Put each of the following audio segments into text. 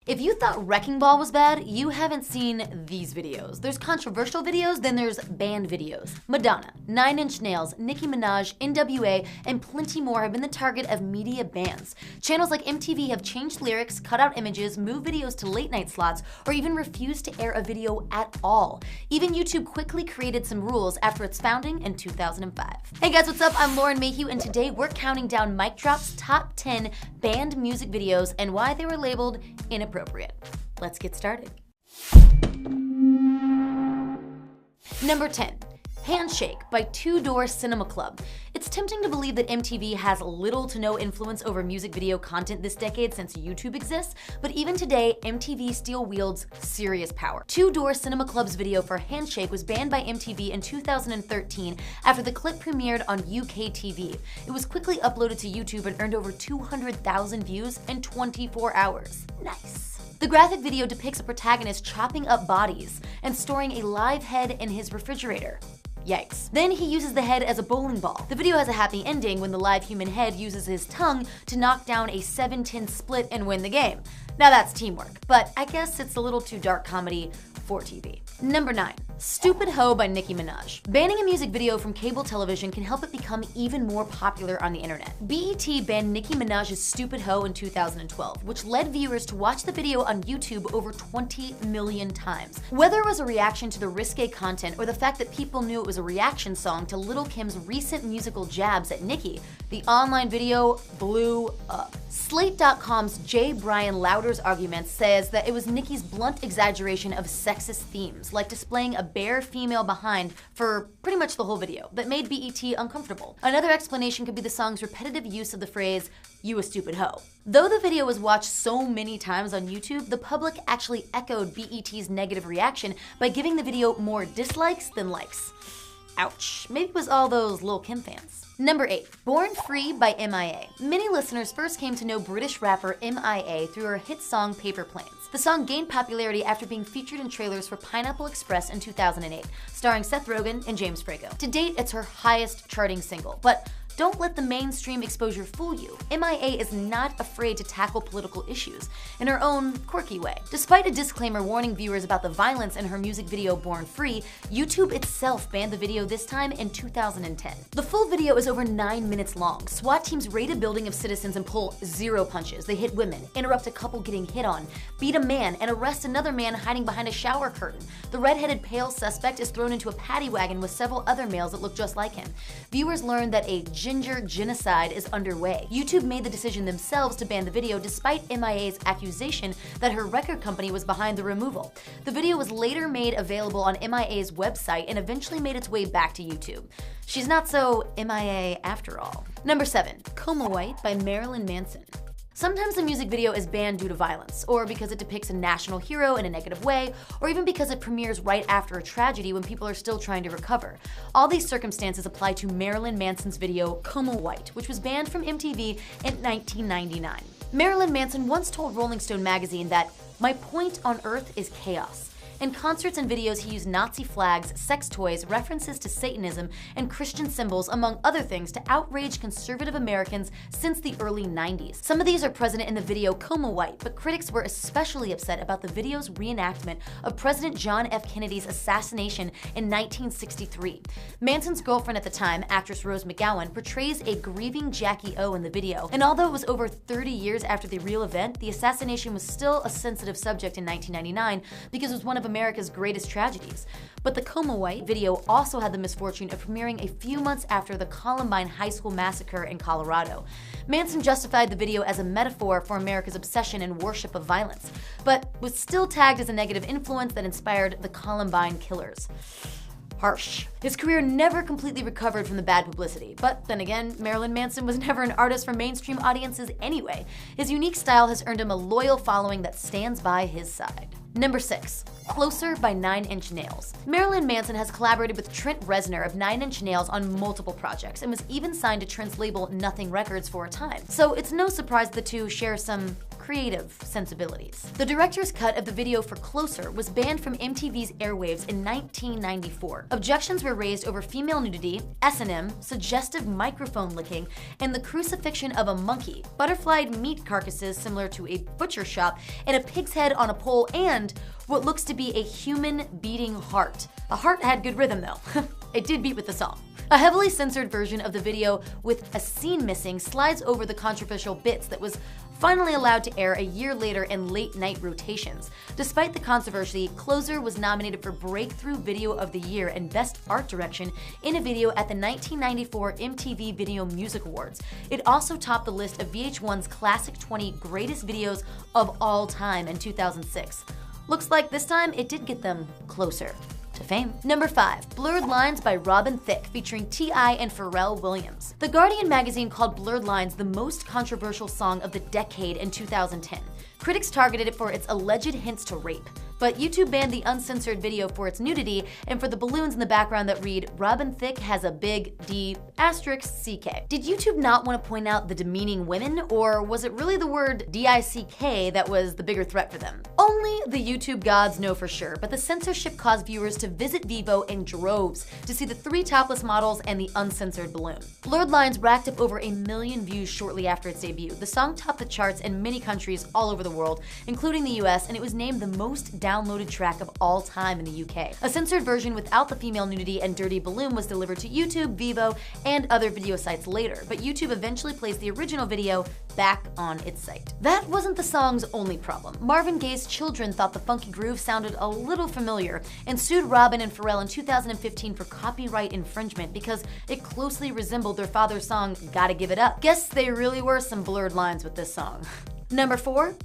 If you thought Wrecking Ball was bad, you haven't seen these videos. There's controversial videos, then there's banned videos. Madonna, 9 Inch Nails, Nicki Minaj, NWA, and plenty more have been the target of media bans. Channels like MTV have changed lyrics, cut out images, moved videos to late night slots, or even refused to air a video at all. Even YouTube quickly created some rules after its founding in 2005. Hey guys, what's up? I'm Lauren Mayhew, and today we're counting down Mic Drop's top 10 banned music videos and why they were labeled inappropriate. Let's get started. Number 10. Handshake by Two Door Cinema Club. It's tempting to believe that MTV has little to no influence over music video content this decade since YouTube exists, but even today, MTV still wields serious power. Two Door Cinema Club's video for Handshake was banned by MTV in 2013 after the clip premiered on UK TV. It was quickly uploaded to YouTube and earned over 200,000 views in 24 hours. Nice. The graphic video depicts a protagonist chopping up bodies and storing a live head in his refrigerator. Yikes. Then he uses the head as a bowling ball. The video has a happy ending when the live human head uses his tongue to knock down a 7-10 split and win the game. Now that's teamwork, but I guess it's a little too dark comedy for TV. Number 9. Stupid Ho by Nicki Minaj. Banning a music video from cable television can help it become even more popular on the internet. BET banned Nicki Minaj's Stupid Ho in 2012, which led viewers to watch the video on YouTube over 20 million times. Whether it was a reaction to the risque content or the fact that people knew it was a reaction song to Lil' Kim's recent musical jabs at Nicki, the online video blew up. Slate.com's J. Brian Lauder's argument says that it was Nicki's blunt exaggeration of sexist themes, like displaying a bare female behind for pretty much the whole video, that made BET uncomfortable. Another explanation could be the song's repetitive use of the phrase, "you a stupid hoe." Though the video was watched so many times on YouTube, the public actually echoed BET's negative reaction by giving the video more dislikes than likes. Ouch. Maybe it was all those Lil' Kim fans. Number 8. Born Free by MIA. Many listeners first came to know British rapper MIA through her hit song Paper Planes. The song gained popularity after being featured in trailers for Pineapple Express in 2008, starring Seth Rogen and James Franco. To date, it's her highest charting single, but don't let the mainstream exposure fool you. MIA is not afraid to tackle political issues in her own quirky way. Despite a disclaimer warning viewers about the violence in her music video Born Free, YouTube itself banned the video this time in 2010. The full video is over 9 minutes long. SWAT teams raid a building of citizens and pull 0 punches. They hit women, interrupt a couple getting hit on, beat a man, and arrest another man hiding behind a shower curtain. The red-headed pale suspect is thrown into a paddy wagon with several other males that look just like him. Viewers learn that a ginger genocide is underway. YouTube made the decision themselves to ban the video despite MIA's accusation that her record company was behind the removal. The video was later made available on MIA's website and eventually made its way back to YouTube. She's not so MIA after all. Number 7. Coma White by Marilyn Manson. Sometimes the music video is banned due to violence, or because it depicts a national hero in a negative way, or even because it premieres right after a tragedy when people are still trying to recover. All these circumstances apply to Marilyn Manson's video Coma White, which was banned from MTV in 1999. Marilyn Manson once told Rolling Stone magazine that, "My point on earth is chaos." In concerts and videos, he used Nazi flags, sex toys, references to Satanism, and Christian symbols, among other things, to outrage conservative Americans since the early 90s. Some of these are present in the video Coma White, but critics were especially upset about the video's reenactment of President John F. Kennedy's assassination in 1963. Manson's girlfriend at the time, actress Rose McGowan, portrays a grieving Jackie O in the video, and although it was over 30 years after the real event, the assassination was still a sensitive subject in 1999 because it was one of America's greatest tragedies. But the Coma White video also had the misfortune of premiering a few months after the Columbine High School massacre in Colorado. Manson justified the video as a metaphor for America's obsession and worship of violence, but was still tagged as a negative influence that inspired the Columbine killers. Harsh. His career never completely recovered from the bad publicity, but then again, Marilyn Manson was never an artist for mainstream audiences anyway. His unique style has earned him a loyal following that stands by his side. Number 6. Closer by 9 Inch Nails. Marilyn Manson has collaborated with Trent Reznor of 9 Inch Nails on multiple projects and was even signed to Trent's label Nothing Records for a time. So it's no surprise the two share some creative sensibilities. The director's cut of the video for Closer was banned from MTV's airwaves in 1994. Objections were raised over female nudity, S&M, suggestive microphone licking, and the crucifixion of a monkey, butterflied meat carcasses similar to a butcher shop, and a pig's head on a pole, and what looks to be a human beating heart. The heart had good rhythm though. It did beat with the song. A heavily censored version of the video with a scene missing slides over the controversial bits that was finally allowed to air a year later in late-night rotations. Despite the controversy, Closer was nominated for Breakthrough Video of the Year and Best Art Direction in a Video at the 1994 MTV Video Music Awards. It also topped the list of VH1's Classic 20 Greatest Videos of All Time in 2006. Looks like this time it did get them closer to fame. Number 5. Blurred Lines by Robin Thicke featuring T.I. and Pharrell Williams. The Guardian magazine called Blurred Lines the most controversial song of the decade in 2010. Critics targeted it for its alleged hints to rape. But YouTube banned the uncensored video for its nudity and for the balloons in the background that read, "Robin Thicke has a big D *CK. Did YouTube not want to point out the demeaning women, or was it really the word DICK that was the bigger threat for them? Only the YouTube gods know for sure, but the censorship caused viewers to visit Vivo in droves to see the 3 topless models and the uncensored balloon. Blurred Lines racked up over 1 million views shortly after its debut. The song topped the charts in many countries all over the world, including the US, and it was named the most downloaded track of all time in the UK. A censored version without the female nudity and dirty balloon was delivered to YouTube, Vivo, and other video sites later, but YouTube eventually placed the original video back on its site. That wasn't the song's only problem. Marvin Gaye's children thought the funky groove sounded a little familiar and sued Robin and Pharrell in 2015 for copyright infringement because it closely resembled their father's song, Gotta Give It Up. Guess they really were some blurred lines with this song. Number 4.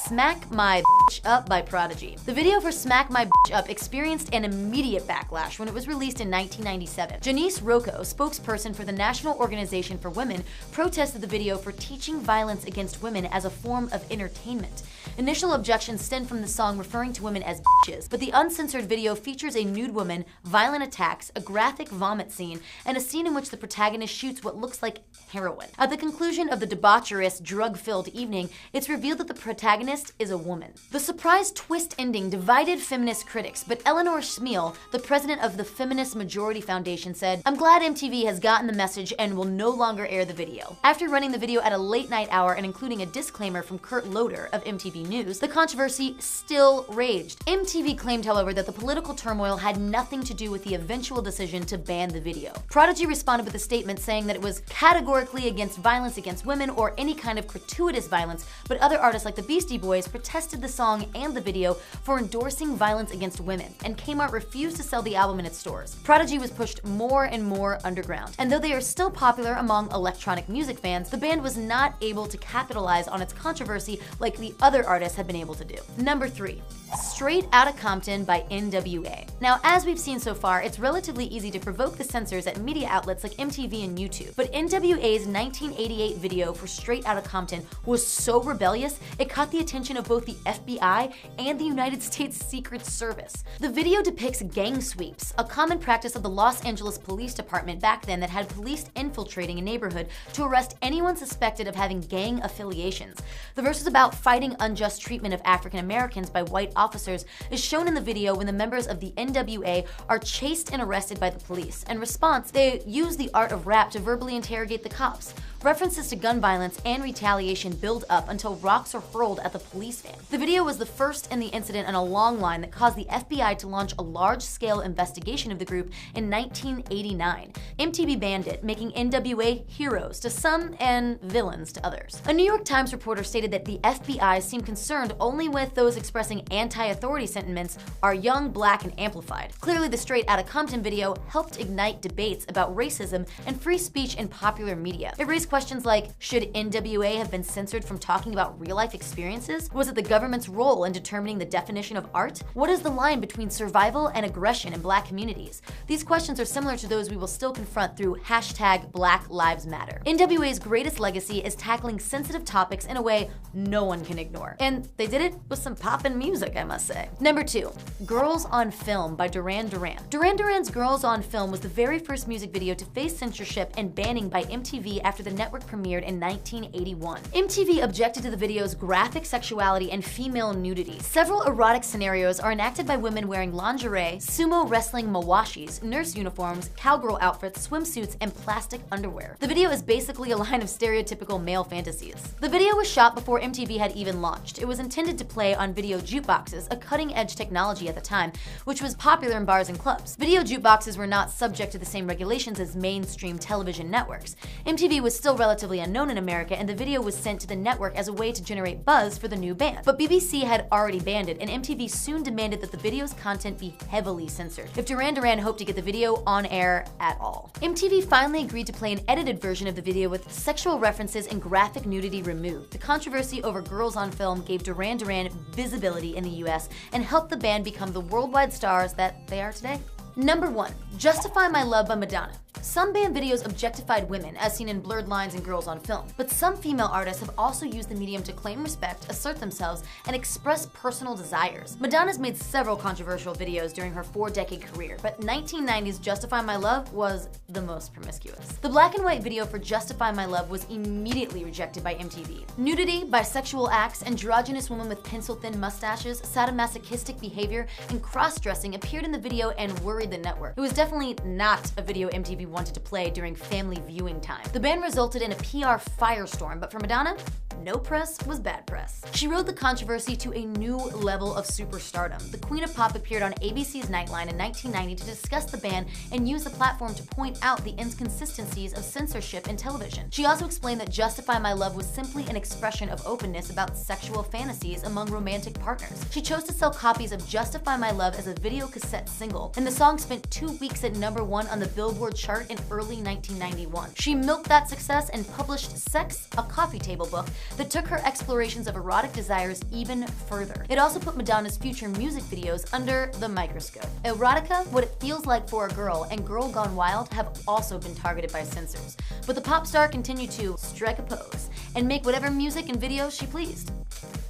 Smack My Bitch Up by Prodigy. The video for Smack My Bitch Up experienced an immediate backlash when it was released in 1997. Janice Rocco, spokesperson for the National Organization for Women, protested the video for teaching violence against women as a form of entertainment. Initial objections stemmed from the song referring to women as bitches, but the uncensored video features a nude woman, violent attacks, a graphic vomit scene, and a scene in which the protagonist shoots what looks like heroin. At the conclusion of the debaucherous, drug-filled evening, it's revealed that the protagonist is a woman. The surprise twist ending divided feminist critics, but Eleanor Schmiel, the president of the Feminist Majority Foundation, said, "I'm glad MTV has gotten the message and will no longer air the video." After running the video at a late-night hour and including a disclaimer from Kurt Loder of MTV News, the controversy still raged. MTV claimed, however, that the political turmoil had nothing to do with the eventual decision to ban the video. Prodigy responded with a statement saying that it was categorically against violence against women or any kind of gratuitous violence, but other artists like the Beastie Boys protested the song and the video for endorsing violence against women, and Kmart refused to sell the album in its stores. Prodigy was pushed more and more underground, and though they are still popular among electronic music fans, the band was not able to capitalize on its controversy like the other artists had been able to do. Number 3. Straight Outta Compton by NWA. Now, as we've seen so far, it's relatively easy to provoke the censors at media outlets like MTV and YouTube, but NWA's 1988 video for Straight Outta Compton was so rebellious, it caught the attention of both the FBI and the United States Secret Service. The video depicts gang sweeps, a common practice of the Los Angeles Police Department back then that had police infiltrating a neighborhood to arrest anyone suspected of having gang affiliations. The verse is about fighting unjust treatment of African Americans by white officers is shown in the video when the members of the NWA are chased and arrested by the police. In response, they use the art of rap to verbally interrogate the cops. References to gun violence and retaliation build up until rocks are hurled at the police van. The video was the first in the incident in a long line that caused the FBI to launch a large-scale investigation of the group in 1989. MTV banned it, making NWA heroes to some and villains to others. A New York Times reporter stated that the FBI seemed concerned only with those expressing anti-authority sentiments are young, black, and amplified. Clearly, the Straight Outta Compton video helped ignite debates about racism and free speech in popular media. It raised questions like, should NWA have been censored from talking about real-life experiences? Was it the government's role in determining the definition of art? What is the line between survival and aggression in black communities? These questions are similar to those we will still confront through #BlackLivesMatter. NWA's greatest legacy is tackling sensitive topics in a way no one can ignore. And they did it with some poppin' music, I must say. Number 2, Girls on Film by Duran Duran. Duran Duran's Girls on Film was the very first music video to face censorship and banning by MTV after the network premiered in 1981. MTV objected to the video's graphic sexuality and female nudity. Several erotic scenarios are enacted by women wearing lingerie, sumo wrestling mawashis, nurse uniforms, cowgirl outfits, swimsuits, and plastic underwear. The video is basically a line of stereotypical male fantasies. The video was shot before MTV had even launched. It was intended to play on video jukeboxes, a cutting-edge technology at the time, which was popular in bars and clubs. Video jukeboxes were not subject to the same regulations as mainstream television networks. MTV was still relatively unknown in America, and the video was sent to the network as a way to generate buzz for the new band. But BBC had already banned it, and MTV soon demanded that the video's content be heavily censored if Duran Duran hoped to get the video on air at all. MTV finally agreed to play an edited version of the video with sexual references and graphic nudity removed. The controversy over girls on film gave Duran Duran visibility in the US and helped the band become the worldwide stars that they are today. Number 1. Justify My Love by Madonna. Some band videos objectified women, as seen in Blurred Lines and Girls on Film, but some female artists have also used the medium to claim respect, assert themselves, and express personal desires. Madonna's made several controversial videos during her 4-decade career, but 1990's Justify My Love was the most promiscuous. The black and white video for Justify My Love was immediately rejected by MTV. Nudity, bisexual acts, androgynous women with pencil-thin mustaches, sadomasochistic behavior, and cross-dressing appeared in the video and worried the network. It was definitely not a video MTV wanted to play during family viewing time. The ban resulted in a PR firestorm, but for Madonna, no press was bad press. She rode the controversy to a new level of superstardom. The Queen of Pop appeared on ABC's Nightline in 1990 to discuss the ban and use the platform to point out the inconsistencies of censorship in television. She also explained that Justify My Love was simply an expression of openness about sexual fantasies among romantic partners. She chose to sell copies of Justify My Love as a video cassette single, and the song spent 2 weeks at #1 on the Billboard chart in early 1991. She milked that success and published Sex, a Coffee Table book that took her explorations of erotic desires even further. It also put Madonna's future music videos under the microscope. Erotica, What It Feels Like for a Girl, and Girl Gone Wild have also been targeted by censors, but the pop star continued to strike a pose and make whatever music and videos she pleased.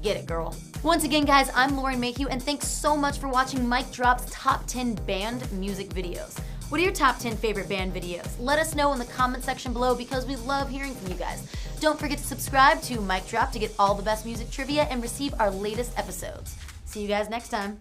Get it, girl. Once again, guys, I'm Lauren Mayhew, and thanks so much for watching Mic Drop's Top 10 Band Music Videos. What are your top 10 favorite band videos? Let us know in the comment section below because we love hearing from you guys. Don't forget to subscribe to Mic Drop to get all the best music trivia and receive our latest episodes. See you guys next time.